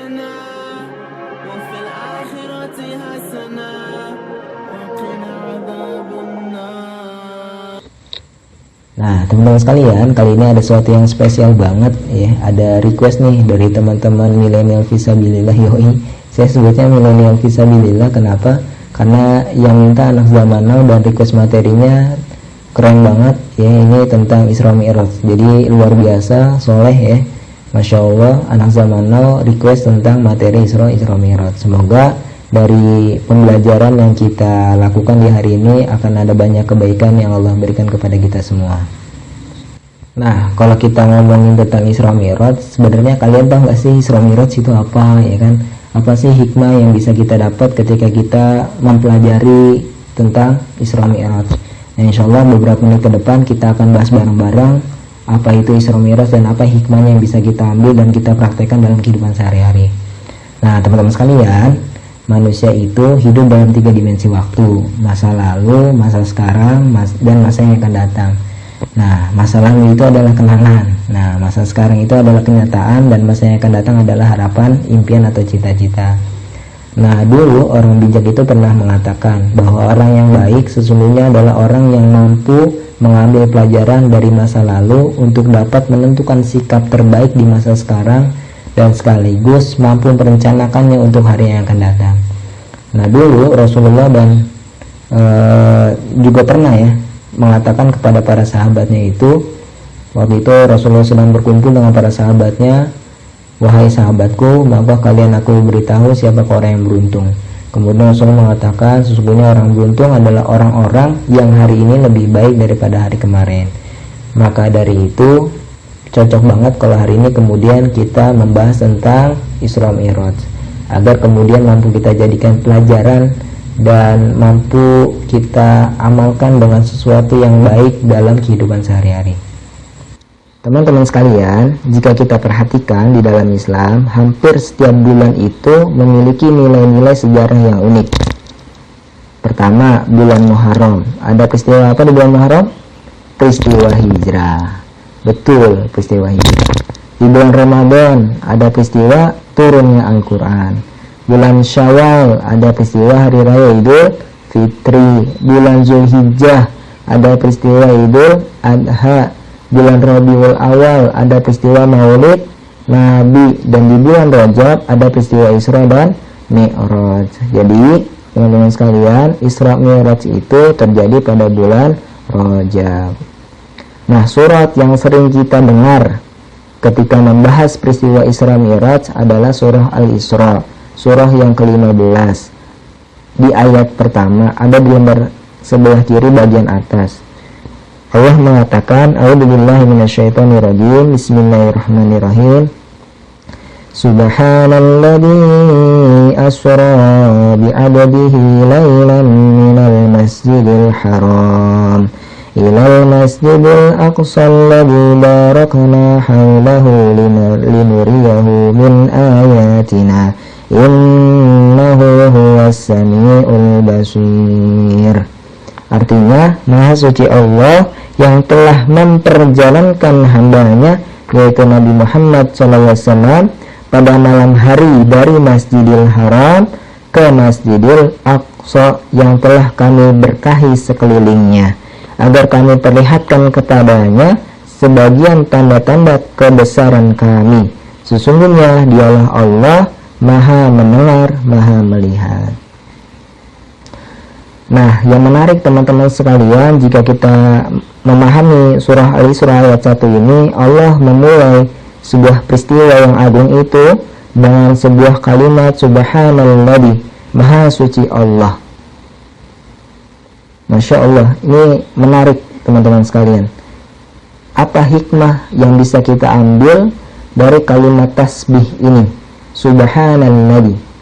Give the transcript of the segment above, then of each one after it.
حسنة وفي الآخرة حسنة وقنا عذاب النار. Nah, teman-teman sekalian, kali ini ada sesuatu yang spesial banget ya. Ada request nih dari teman-teman milenial fisabilillah. Yoi, saya sebutnya milenial fisabilillah. Kenapa? Karena yang minta anak zaman now dan request materinya keren banget ya. Ini tentang Isra Mi'raj. Jadi luar biasa, soleh ya. Masya Allah, anak zaman now request tentang materi Isra Mi'raj. Semoga dari pembelajaran yang kita lakukan di hari ini akan ada banyak kebaikan yang Allah berikan kepada kita semua. Nah, kalau kita ngomongin tentang Isra Mi'raj, sebenarnya kalian tahu nggak sih Isra Mi'raj itu apa, ya kan? Apa sih hikmah yang bisa kita dapat ketika kita mempelajari tentang Isra Mi'raj? Nah, insya Allah beberapa menit ke depan kita akan bahas bareng-bareng apa itu Isra Mi'raj dan apa hikmahnya yang bisa kita ambil dan kita praktekkan dalam kehidupan sehari-hari. Nah, teman-teman sekalian, manusia itu hidup dalam 3 dimensi waktu, masa lalu, masa sekarang, dan masa yang akan datang. Nah, masa lalu itu adalah kenangan, nah masa sekarang itu adalah kenyataan, dan masa yang akan datang adalah harapan, impian, atau cita-cita. Nah, dulu orang bijak itu pernah mengatakan bahwa orang yang baik sesungguhnya adalah orang yang mampu mengambil pelajaran dari masa lalu untuk dapat menentukan sikap terbaik di masa sekarang, dan sekaligus mampu merencanakannya untuk hari yang akan datang. Nah, dulu Rasulullah dan juga pernah ya mengatakan kepada para sahabatnya itu, waktu itu Rasulullah sedang berkumpul dengan para sahabatnya, "Wahai sahabatku, maukah kalian aku beritahu siapa orang yang beruntung?" Kemudian Rasulullah mengatakan, sesungguhnya orang beruntung adalah orang-orang yang hari ini lebih baik daripada hari kemarin. Maka dari itu cocok banget kalau hari ini kemudian kita membahas tentang Isra Mi'raj, agar kemudian mampu kita jadikan pelajaran dan mampu kita amalkan dengan sesuatu yang baik dalam kehidupan sehari-hari. Teman-teman sekalian, jika kita perhatikan di dalam Islam, hampir setiap bulan itu memiliki nilai-nilai sejarah yang unik. Pertama, bulan Muharram. Ada peristiwa apa di bulan Muharram? Peristiwa hijrah. Betul, peristiwa hijrah. Di bulan Ramadan ada peristiwa turunnya Al-Quran. Bulan Syawal ada peristiwa hari raya Idul Fitri. Bulan Zulhijjah ada peristiwa Idul Adha. Bulan Rabiul Awal ada peristiwa Maulid Nabi. Dan di bulan Rajab ada peristiwa Isra dan Mi'raj. Jadi teman-teman sekalian, Isra Mi'raj itu terjadi pada bulan Rajab. Nah, surat yang sering kita dengar ketika membahas peristiwa Isra Mi'raj adalah surah Al-Isra, surah yang ke-15. Di ayat pertama ada di lembar sebelah kiri bagian atas, Allah mengatakan, A'udzubillahi minasyaitonirrajim, Bismillahirrahmanirrahim. Subhanalladzi asra bi'abdihi laylan minal masjidil haram ilal masjidil aqsa alladzi barakna hawlahu linuriyahu min ayatina innahu huwas sami'ul basir. Artinya, Maha Suci Allah yang telah memperjalankan hambanya, yaitu Nabi Muhammad SAW, pada malam hari dari Masjidil Haram ke Masjidil Aqsa yang telah kami berkahi sekelilingnya, agar kami perlihatkan kepadanya sebagian tanda-tanda kebesaran kami. Sesungguhnya dialah Allah Maha mendengar, Maha melihat. Nah, yang menarik teman-teman sekalian, jika kita memahami surah Al-Isra ayat 1 ini, Allah memulai sebuah peristiwa yang agung itu dengan sebuah kalimat Subhanalladzi, Maha Suci Allah. Masya Allah, ini menarik teman-teman sekalian. Apa hikmah yang bisa kita ambil dari kalimat tasbih ini, Subhanalladzi?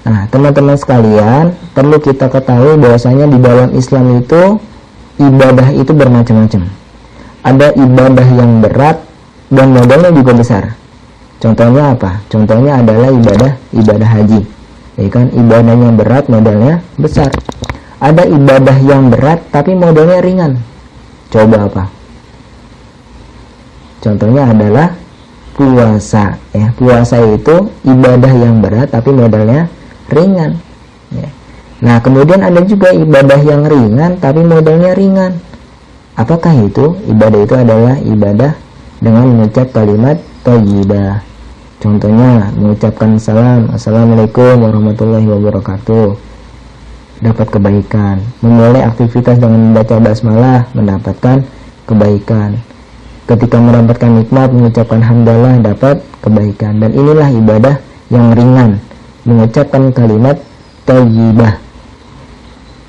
Nah, teman-teman sekalian, perlu kita ketahui bahwasanya di dalam Islam itu ibadah itu bermacam-macam. Ada ibadah yang berat dan modalnya juga besar. Contohnya apa? Contohnya adalah ibadah haji. Ya kan, ibadahnya berat, modalnya besar. Ada ibadah yang berat tapi modalnya ringan. Coba apa? Contohnya adalah puasa ya. Puasa itu ibadah yang berat tapi modalnya ringan ya. Nah kemudian ada juga ibadah yang ringan tapi modalnya ringan. Apakah itu? Ibadah itu adalah ibadah dengan mengucap kalimat thayyibah. Contohnya mengucapkan salam, assalamualaikum warahmatullahi wabarakatuh, dapat kebaikan. Memulai aktivitas dengan membaca basmalah, mendapatkan kebaikan. Ketika mendapatkan nikmat, mengucapkan hamdalah, dapat kebaikan. Dan inilah ibadah yang ringan, mengucapkan kalimat thayyibah.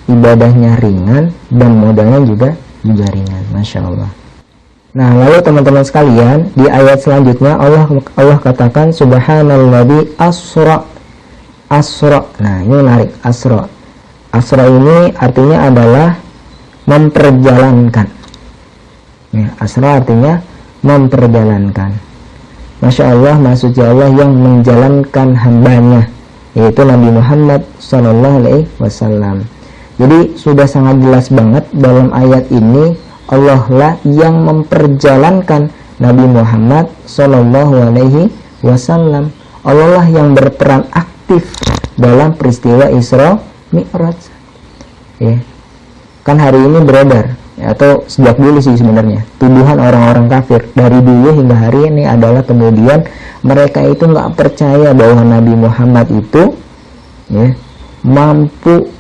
Ibadahnya ringan dan modalnya juga ringan. Masya Allah. Nah lalu teman-teman sekalian, di ayat selanjutnya Allah katakan subhanalladzi asra. Nah ini menarik, asra ini artinya adalah memperjalankan ya, asra artinya memperjalankan. Masya Allah, Maha Suci Allah yang menjalankan hambanya, yaitu Nabi Muhammad SAW. Jadi sudah sangat jelas banget dalam ayat ini, Allah lah yang memperjalankan Nabi Muhammad SAW. Allah lah yang berperan aktif dalam peristiwa Isra Mi'raj ya. Kan hari ini beredar ya, atau sejak dulu sih sebenarnya, tuduhan orang-orang kafir dari dulu hingga hari ini adalah kemudian mereka itu nggak percaya bahwa Nabi Muhammad itu ya, mampu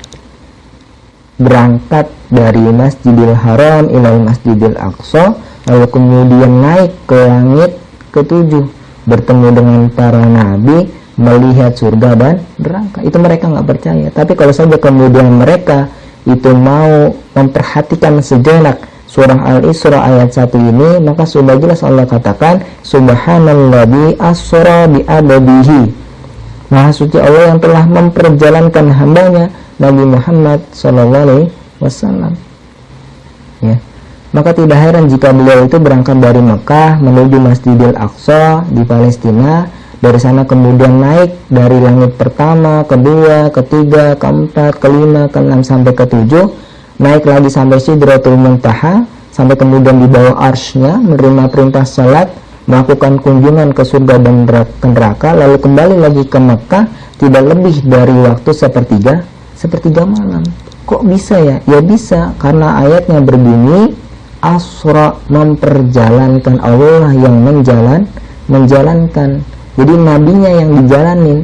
berangkat dari Masjidil Haram ilal Masjidil Aqsa, lalu kemudian naik ke langit ke-7, bertemu dengan para nabi, melihat surga dan neraka. Itu mereka nggak percaya. Tapi kalau saja kemudian mereka itu mau memperhatikan sejenak surah Al-Isra ayat 1 ini, maka sudah jelas Allah katakan subhanalladzi asra bi abdihi. Maha suci Allah yang telah memperjalankan hambanya Nabi Muhammad SAW ya. Maka tidak heran jika beliau itu berangkat dari Mekah menuju Masjidil Aqsa di Palestina. Dari sana kemudian naik dari langit pertama, kedua, ketiga, keempat, kelima, keenam sampai ke-7, naik lagi sampai Sidratul Muntaha, sampai kemudian di bawah arsy-Nya menerima perintah salat, melakukan kunjungan ke surga dan neraka, lalu kembali lagi ke Mekah tidak lebih dari waktu sepertiga malam. Kok bisa ya? Ya bisa, karena ayatnya berbunyi asra, memperjalankan, Allah yang menjalankan. Jadi nabinya yang dijalanin.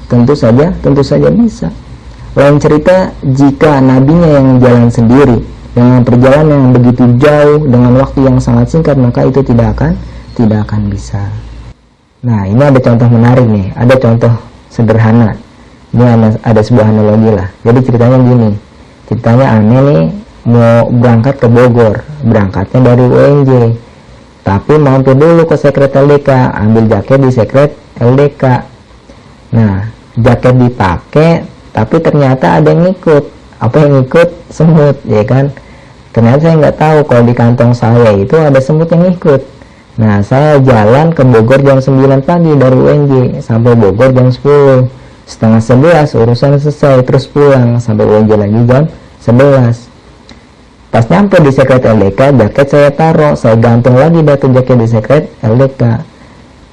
Tentu saja bisa. Lain cerita jika nabinya yang jalan sendiri dengan perjalanan yang begitu jauh dengan waktu yang sangat singkat, maka itu tidak akan bisa. Nah, ini ada contoh menarik nih, ada contoh sederhana. Ini ada sebuah analogi lah. Jadi ceritanya gini, ceritanya aneh nih, mau berangkat ke Bogor, berangkatnya dari UNJ, tapi mampir dulu ke sekret LDK, ambil jaket di sekret LDK. Nah, jaket dipakai, tapi ternyata ada yang ngikut. Apa yang ngikut? Semut, ya kan? Ternyata saya nggak tahu kalau di kantong saya itu ada semut yang ngikut. Nah, saya jalan ke Bogor jam 9 pagi dari UNJ, sampai Bogor jam 10. Setengah 11 urusan selesai, terus pulang sampai UNJ lagi jam 11. Pas nyampe di sekret LDK, jaket saya taruh, saya gantung lagi datu jaket di sekret LDK.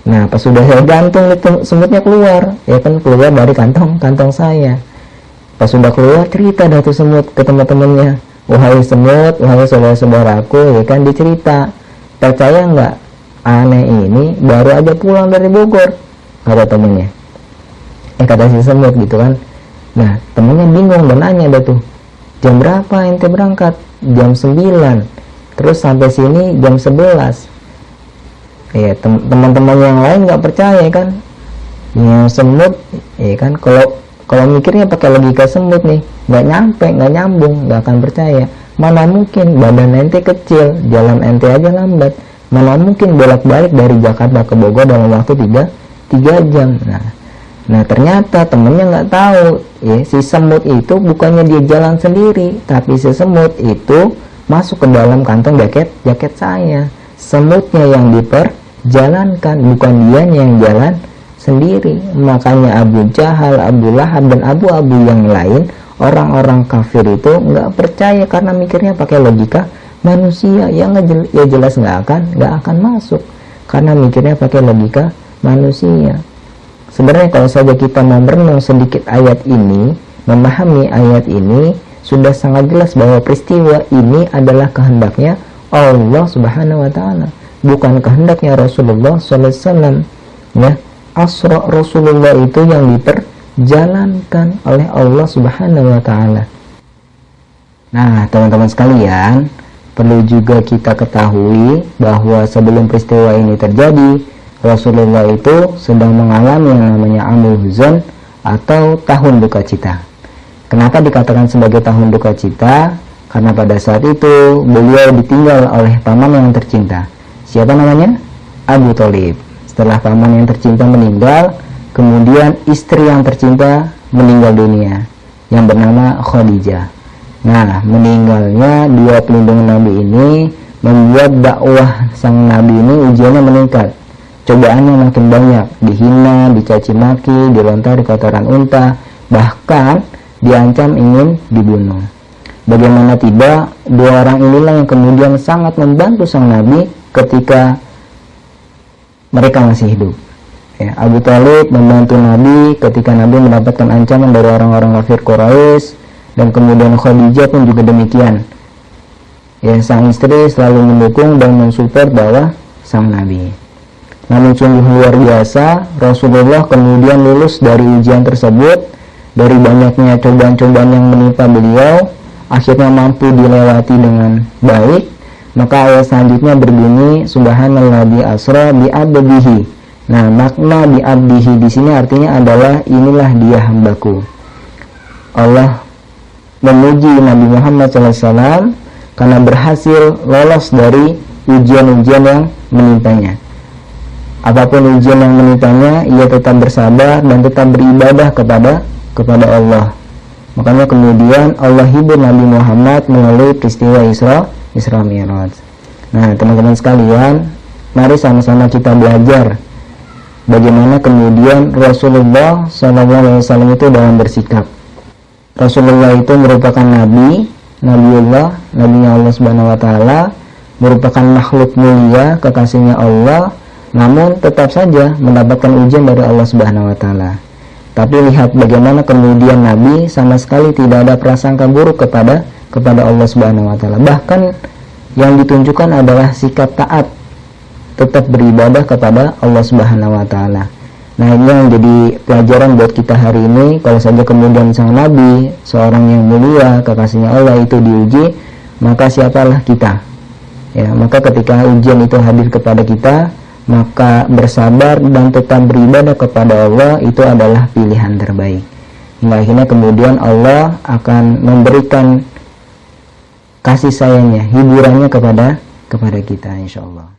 Nah, pas sudah saya gantung itu semutnya keluar, ya kan, keluar dari kantong saya. Pas sudah keluar, cerita datu semut ke teman-temannya, wahai semut, wahai saudara-saudaraku, ya kan, dicerita. Percaya nggak? Aneh ini baru aja pulang dari Bogor, kata temennya. Kata si semut gitu kan. Nah, temennya bingung dan nanya dah tuh, jam berapa ente berangkat? Jam 9. Terus sampai sini jam 11. Ya, teman-teman yang lain nggak percaya kan. Yang semut, ya kan, kalau mikirnya pakai logika semut nih, nggak nyambung, nggak akan percaya. Mana mungkin, badan ente kecil, jalan ente aja lambat. Mana mungkin bolak-balik dari Jakarta ke Bogor dalam waktu 3 jam. Nah ternyata temennya nggak tahu, ya, si semut itu bukannya dia jalan sendiri, tapi si semut itu masuk ke dalam kantong jaket saya. Semutnya yang diperjalankan, bukan dia yang jalan sendiri. Makanya Abu Jahal, Abu Lahab, dan Abu yang lain, orang-orang kafir itu nggak percaya karena mikirnya pakai logika manusia yang ya jelas nggak akan masuk. karena mikirnya pakai logika manusia. Sebenarnya kalau saja kita mau merenung sedikit ayat ini, memahami ayat ini, sudah sangat jelas bahwa peristiwa ini adalah kehendaknya Allah Subhanahu wa taala, bukan kehendaknya Rasulullah SAW. Ya, Asra Rasulullah itu yang diperjalankan oleh Allah Subhanahu wa taala. Nah, teman-teman sekalian, perlu juga kita ketahui bahwa sebelum peristiwa ini terjadi, Rasulullah itu sedang mengalami yang namanya Amul Huzn atau tahun duka cita. Kenapa dikatakan sebagai tahun duka cita? Karena pada saat itu beliau ditinggal oleh paman yang tercinta. Siapa namanya? Abu Thalib. Setelah paman yang tercinta meninggal, kemudian istri yang tercinta meninggal dunia, yang bernama Khadijah. Nah, meninggalnya dua pelindung Nabi ini membuat dakwah sang Nabi ini ujiannya meningkat. Cobaannya makin banyak, dihina, dicaci maki, dilontari kotoran unta, bahkan diancam ingin dibunuh. Bagaimana tidak, dua orang inilah yang kemudian sangat membantu sang Nabi ketika mereka masih hidup. Ya, Abu Thalib membantu Nabi ketika Nabi mendapatkan ancaman dari orang-orang kafir Quraisy, dan kemudian Khadijah pun juga demikian. Ya, sang istri selalu mendukung dan mensupport dakwah sang Nabi. Namun sungguh luar biasa, Rasulullah kemudian lulus dari ujian tersebut. Dari banyaknya cobaan-cobaan yang menimpa beliau, akhirnya mampu dilewati dengan baik. Maka ayat selanjutnya berbunyi, Subhanalladzi asra bi abdihi. Nah, makna bi abdihi di sini artinya adalah inilah dia hambaku. Allah memuji Nabi Muhammad SAW karena berhasil lolos dari ujian-ujian yang menimpanya. Apapun ujian yang menimpanya, ia tetap bersabar dan tetap beribadah kepada Allah. Makanya kemudian Allah hibur Nabi Muhammad melalui peristiwa Isra Mi'raj. Nah, teman-teman sekalian, mari sama-sama kita belajar bagaimana kemudian Rasulullah SAW itu dalam bersikap. Rasulullah itu merupakan Nabiullah, Nabinya Allah Subhanahu wa taala, merupakan makhluk mulia, kekasihnya Allah, namun tetap saja mendapatkan ujian dari Allah Subhanahu wa taala. Tapi lihat bagaimana kemudian Nabi sama sekali tidak ada prasangka buruk kepada Allah Subhanahu wa taala. Bahkan yang ditunjukkan adalah sikap taat, tetap beribadah kepada Allah Subhanahu wa taala. Nah, ini yang jadi pelajaran buat kita hari ini. Kalau saja kemudian sang Nabi, seorang yang mulia, kekasihnya Allah itu diuji, maka siapalah kita? Ya, maka ketika ujian itu hadir kepada kita, maka bersabar dan tetap beribadah kepada Allah itu adalah pilihan terbaik. Hingga akhirnya kemudian Allah akan memberikan kasih sayangnya, hiburannya kepada kita, insya Allah.